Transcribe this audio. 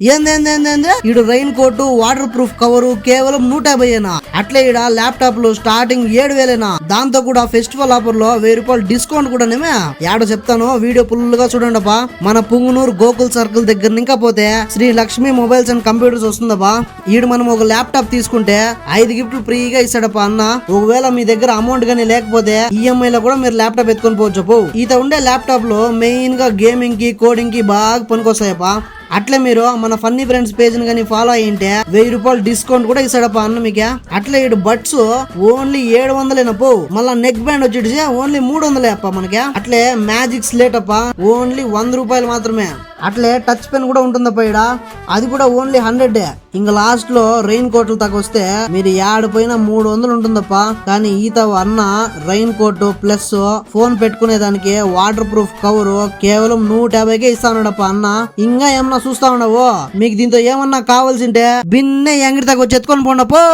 ఏందేందేందే ఇడు raincoat waterproof cover కేవలం 150 అట్లే ఇడ ల్యాప్టాప్ లు స్టార్టింగ్ 7,000 దాంతో కూడా ఫెస్టివల్ ఆఫర్ లో 1000 రూపాయలు డిస్కౌంట్ కూడా యాడో చెప్తాను వీడియో ఫుల్ గా చూడండి మన పుంగునూరు గోకుల్ సర్కిల్ దగ్గర ఇంకా పోతే Shri Lakshmi mobiles and computers వస్తుందబ్బా. ఈడు మనం ఒక ల్యాప్టాప్ తీసుకుంటే 5 గిఫ్ట్లు ఫ్రీగా ఇస్తాడప్పా అన్న. ఒకవేళ మీ దగ్గర అమౌంట్ గానీ లేకపోతే ఈఎంఐ లో కూడా మీరు ల్యాప్టాప్ ఎత్తుకొని పోవచ్చు. ఈత ఉండే ల్యాప్టాప్ లో మెయిన్ గా గేమింగ్ కి కోడింగ్ కి బాగా పనికొస్తాయప్పా. అట్లే మీరు మన ఫన్నీ ఫ్రెండ్స్ పేజ్ ని కానీ ఫాలో అయ్యింటే 1000 రూపాయలు డిస్కౌంట్ కూడా ఇస్తాడప్ప అన్న మీకు. అట్లే ఇటు బడ్స్ ఓన్లీ 700 పో. మళ్ళా నెక్ బ్యాండ్ వచ్చి ఓన్లీ 300 అప్ప మనకి. అట్లే మ్యాజిక్ స్లేట్ అప్ప ఓన్లీ 100 రూపాయలు మాత్రమే. అట్లే టచ్ పెన్ కూడా ఉంటుందప్ప ఇడ, అది కూడా ఓన్లీ 100. ఇంకా లాస్ట్ లో రెయిన్ కోట్లు తగ్గొస్తే మీరు ఏడిపోయినా 300 ఉంటుందప్ప. కానీ ఈత అన్న రెయిన్ కోట్ ప్లస్ ఫోన్ పెట్టుకునే దానికి వాటర్ ప్రూఫ్ కవర్ కేవలం 150కే ఇస్తా ఉన్నాడప్ప అన్న. ఇంకా ఏమన్నా చూస్తా ఉండవు మీకు దీంతో ఏమన్నా కావాల్సింటే బిన్నే అంగడి తగ్గొచ్చి ఎత్తుకొని పోండపో.